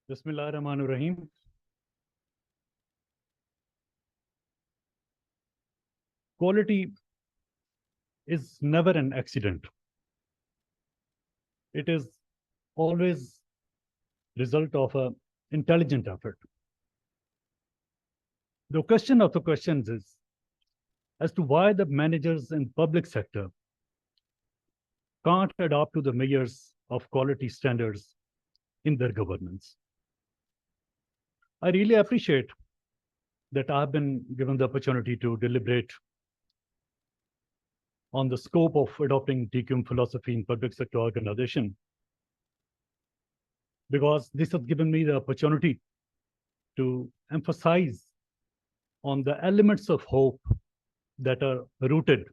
Bismillahirrahmanirrahim. Quality is never an accident. It is always result of an intelligent effort. The question of the questions is as to why the managers in public sector can't adopt to the measures of quality standards in their governance. I really appreciate that I've been given the opportunity to deliberate on the scope of adopting TQM philosophy in public sector organization, because this has given me the opportunity to emphasize on the elements of hope that are rooted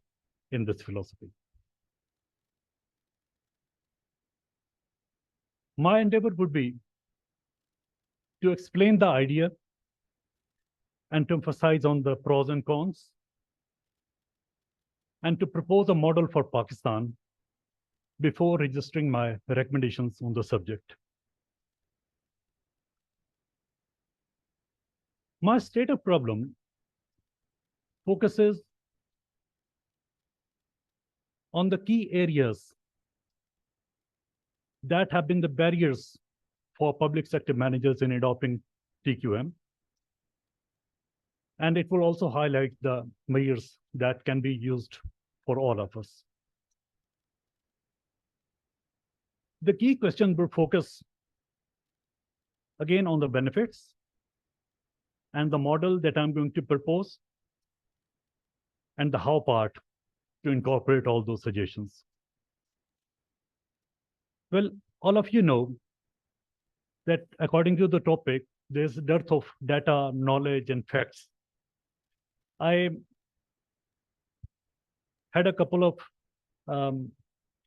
in this philosophy. My endeavor would be to explain the idea and to emphasize on the pros and cons, and to propose a model for Pakistan before registering my recommendations on the subject. My state of problem focuses on the key areas that have been the barriers for public sector managers in adopting TQM. And it will also highlight the measures that can be used for all of us. The key question will focus again on the benefits and the model that I'm going to propose, and the how part to incorporate all those suggestions. Well, all of you know that according to the topic, there's a dearth of data, knowledge, and facts. I had a couple of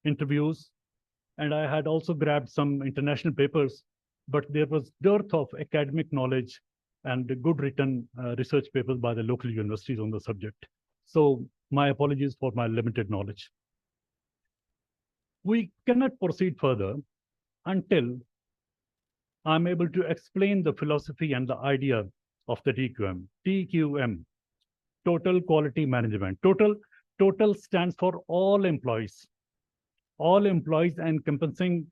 interviews, and I had also grabbed some international papers, but there was dearth of academic knowledge and good written research papers by the local universities on the subject. So my apologies for my limited knowledge. We cannot proceed further until I'm able to explain the philosophy and the idea of the TQM. TQM, Total Quality Management. Total stands for all employees encompassing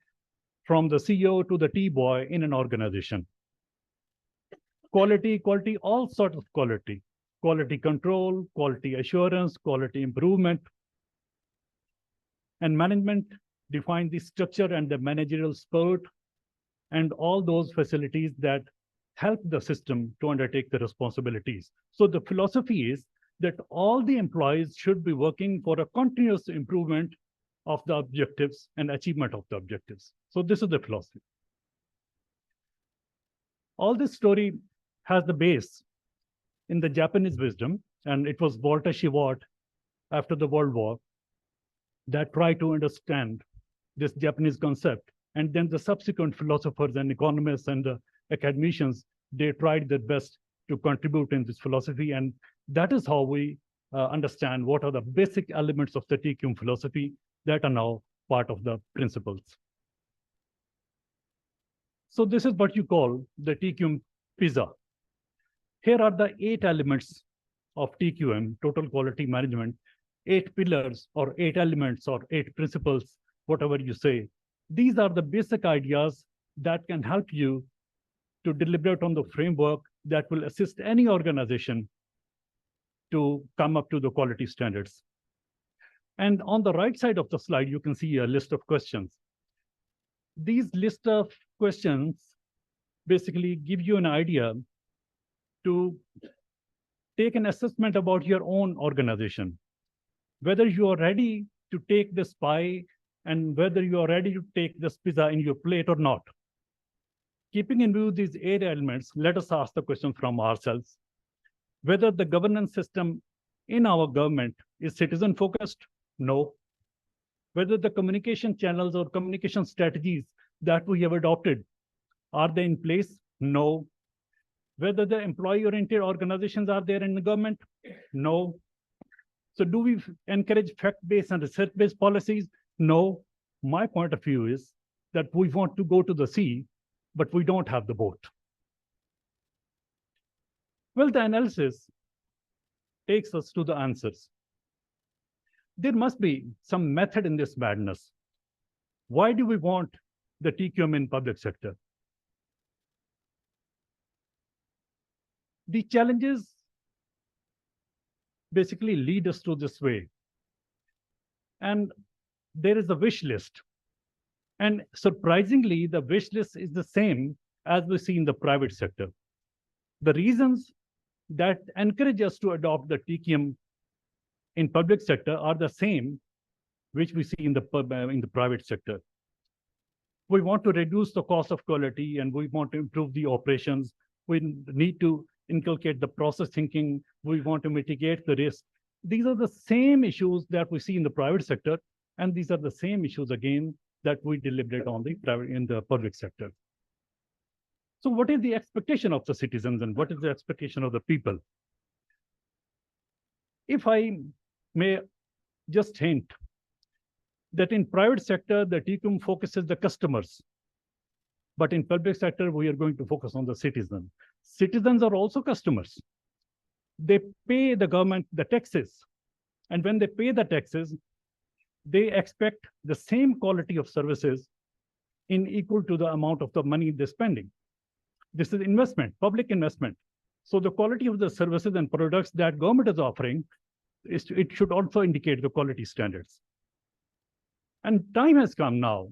from the CEO to the T-boy in an organization. Quality, all sorts of quality. Quality control, quality assurance, quality improvement. And management define the structure and the managerial support and all those facilities that help the system to undertake the responsibilities. So the philosophy is that all the employees should be working for a continuous improvement of the objectives and achievement of the objectives. So this is the philosophy. All this story has the base in the Japanese wisdom, and it was Walter Shewhart after the World War that tried to understand this Japanese concept. And then the subsequent philosophers and economists and academicians, they tried their best to contribute in this philosophy. And that is how we understand what are the basic elements of the TQM philosophy that are now part of the principles. So this is what you call the TQM pizza. Here are the 8 elements of TQM, Total Quality Management, 8 pillars or 8 elements or 8 principles, whatever you say. These are the basic ideas that can help you to deliberate on the framework that will assist any organization to come up to the quality standards. And on the right side of the slide, you can see a list of questions. These list of questions basically give you an idea to take an assessment about your own organization, whether you are ready to take this pie and whether you are ready to take this pizza in your plate or not. Keeping in view these 8 elements, let us ask the question from ourselves, whether the governance system in our government is citizen-focused? No. Whether the communication channels or communication strategies that we have adopted, are they in place? No. Whether the employee-oriented organizations are there in the government? No. So do we encourage fact-based and research-based policies? No. My point of view is that we want to go to the sea but we don't have the boat. Well, the analysis takes us to the answers. There must be some method in this madness. Why do we want the TQM in public sector? The challenges basically lead us to this way. And there is a wish list. And surprisingly, the wish list is the same as we see in the private sector. The reasons that encourage us to adopt the TQM in public sector are the same which we see in the private sector. We want to reduce the cost of quality and we want to improve the operations. We need to inculcate the process thinking. We want to mitigate the risk. These are the same issues that we see in the private sector, and these are the same issues again that we deliberate on in the public sector. So what is the expectation of the citizens and what is the expectation of the people? If I may just hint that in private sector, the TQM focuses the customers, but in public sector, we are going to focus on the citizen. Citizens are also customers. They pay the government the taxes. And when they pay the taxes, they expect the same quality of services in equal to the amount of the money they're spending. This is investment, public investment. So the quality of the services and products that government is offering, it should also indicate the quality standards. And time has come now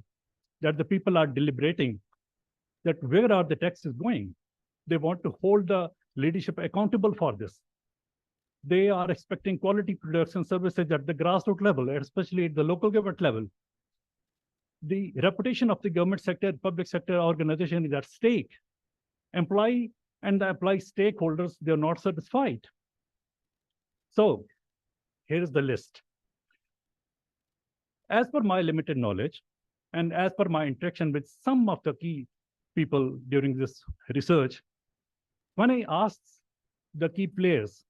that the people are deliberating that where are the taxes going? They want to hold the leadership accountable for this. They are expecting quality products and services at the grassroots level, especially at the local government level. The reputation of the government sector, public sector organization is at stake. Employee and the employee stakeholders, they're not satisfied. So here is the list. As per my limited knowledge, and as per my interaction with some of the key people during this research, when I asked the key players,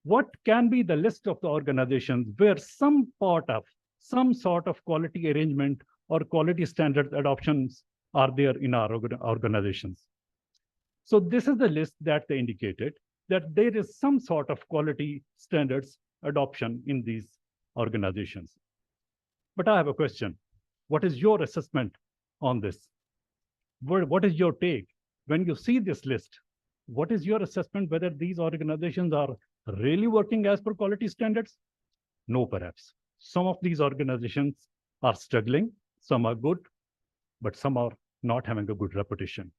what can be the list of the organizations where some sort of quality arrangement or quality standard adoptions are there in our organizations? So this is the list that they indicated, that there is some sort of quality standards adoption in these organizations. But I have a question. What is your assessment on this? What is your take? When you see this list, what is your assessment whether these organizations are really working as per quality standards? No, perhaps. Some of these organizations are struggling, some are good, but some are not having a good reputation.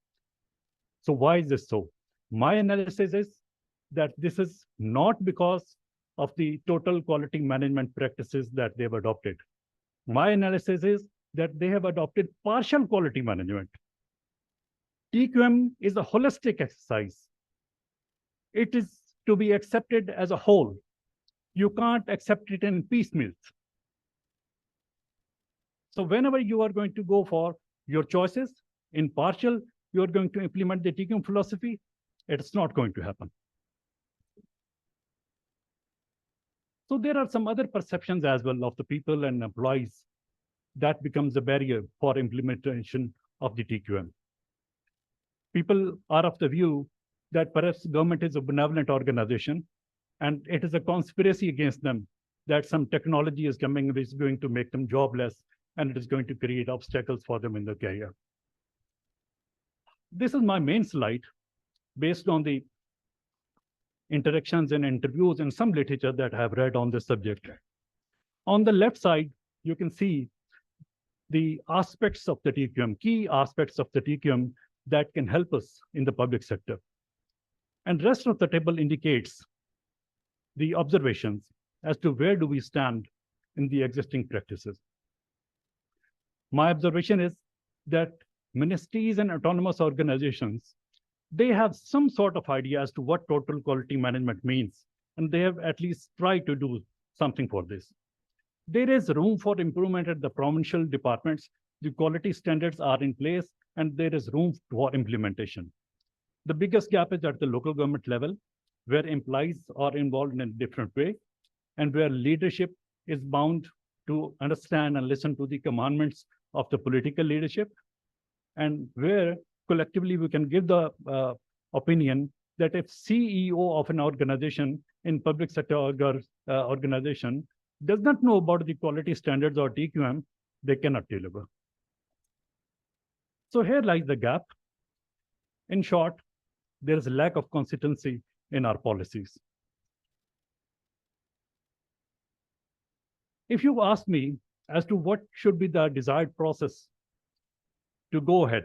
So why is this so? My analysis is that this is not because of the total quality management practices that they've adopted. My analysis is that they have adopted partial quality management. TQM is a holistic exercise. It is to be accepted as a whole. You can't accept it in piecemeal. So whenever you are going to go for your choices in partial, you are going to implement the TQM philosophy, it's not going to happen. So there are some other perceptions as well of the people and employees that becomes a barrier for implementation of the TQM. People are of the view that perhaps government is a benevolent organization and it is a conspiracy against them, that some technology is coming which is going to make them jobless and it is going to create obstacles for them in their career. This is my main slide based on the interactions and interviews and some literature that I have read on this subject. On the left side, you can see the aspects of the TQM, key aspects of the TQM that can help us in the public sector. And rest of the table indicates the observations as to where do we stand in the existing practices. My observation is that ministries and autonomous organizations, they have some sort of idea as to what total quality management means, and they have at least tried to do something for this. There is room for improvement at the provincial departments. The quality standards are in place, and there is room for implementation. The biggest gap is at the local government level, where employees are involved in a different way, and where leadership is bound to understand and listen to the commandments of the political leadership. and where collectively we can give the opinion that if CEO of an organization in public sector organization does not know about the quality standards or TQM, they cannot deliver. So here lies the gap. In short, there is a lack of consistency in our policies. If you ask me as to what should be the desired process to go ahead,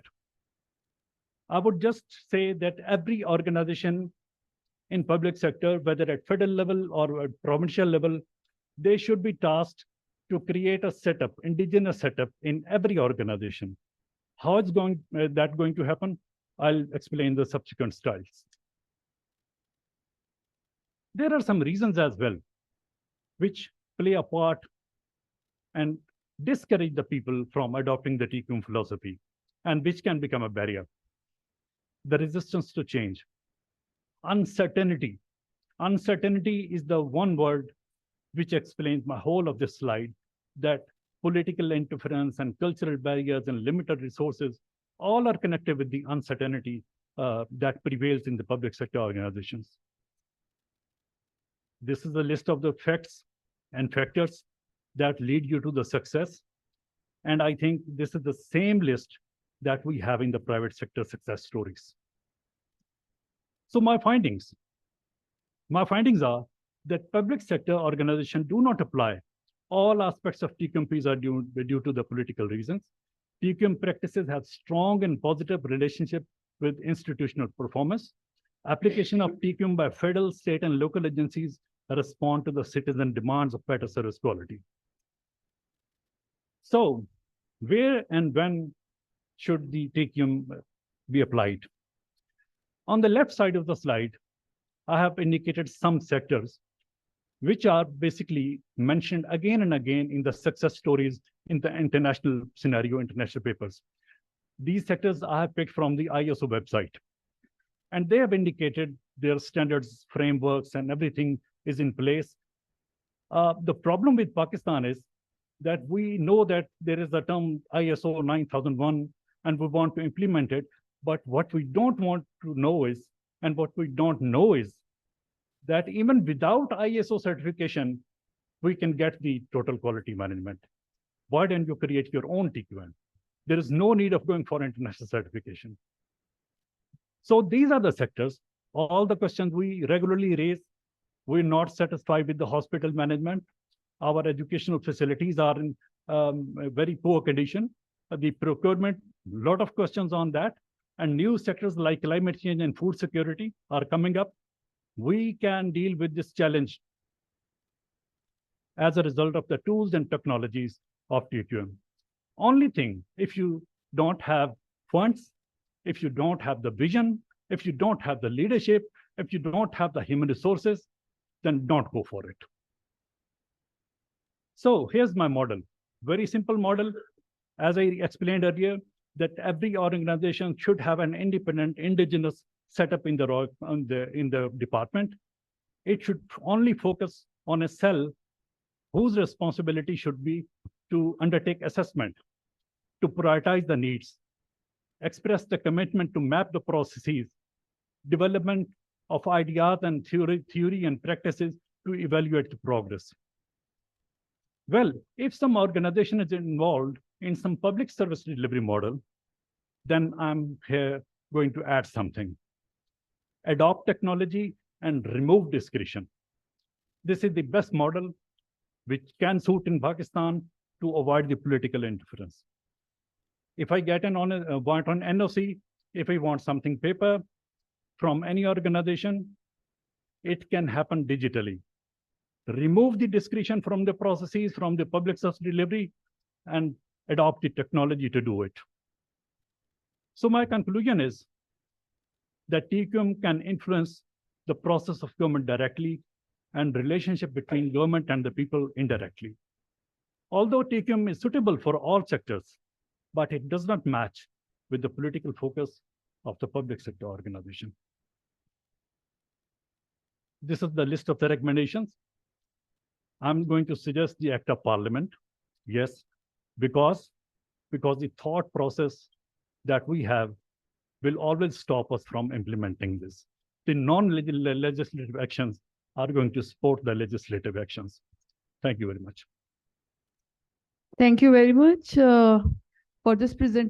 I would just say that every organization in public sector, whether at federal level or at provincial level, they should be tasked to create a setup, indigenous setup in every organization. How it's that going to happen? I'll explain the subsequent styles. There are some reasons as well, which play a part and discourage the people from adopting the TQM philosophy, and which can become a barrier. The resistance to change. Uncertainty. Uncertainty is the one word which explains my whole of this slide, that political interference and cultural barriers and limited resources all are connected with the uncertainty that prevails in the public sector organizations. This is a list of the facts and factors that lead you to the success. And I think this is the same list that we have in the private sector success stories. So my findings are that public sector organizations do not apply all aspects of TQM PISA due to the political reasons. TQM practices have strong and positive relationship with institutional performance. Application of TQM by federal, state, and local agencies respond to the citizen demands of better service quality. So where and when should the TQM be applied? On the left side of the slide, I have indicated some sectors which are basically mentioned again and again in the success stories in the international scenario, international papers. These sectors I have picked from the ISO website. And they have indicated their standards, frameworks, and everything is in place. The problem with Pakistan is that we know that there is a term ISO 9001 and we want to implement it. But what we don't want to know is, and what we don't know is, that even without ISO certification, we can get the total quality management. Why don't you create your own TQM? There is no need of going for international certification. So these are the sectors, all the questions we regularly raise. We're not satisfied with the hospital management. Our educational facilities are in very poor condition. The procurement, a lot of questions on that. And new sectors like climate change and food security are coming up. We can deal with this challenge as a result of the tools and technologies of TQM. Only thing, if you don't have funds, if you don't have the vision, if you don't have the leadership, if you don't have the human resources, then don't go for it. So here's my model. Very simple model. As I explained earlier, that every organization should have an independent indigenous setup in the department. It should only focus on a cell whose responsibility should be to undertake assessment, to prioritize the needs, express the commitment to map the processes, development of ideas and theory and practices to evaluate the progress. Well, if some organization is involved in some public service delivery model, then I'm here going to add something. Adopt technology and remove discretion. This is the best model which can suit in Pakistan to avoid the political interference. If I get want on NOC, if I want something paper from any organization, it can happen digitally. Remove the discretion from the processes, from the public service delivery, and adopt the technology to do it. So my conclusion is that TQM can influence the process of government directly and relationship between government and the people indirectly. Although TQM is suitable for all sectors, but it does not match with the political focus of the public sector organization. This is the list of the recommendations. I'm going to suggest the Act of Parliament. Yes, because the thought process that we have will always stop us from implementing this. The non-legislative actions are going to support the legislative actions. Thank you very much. Thank you very much for this presentation.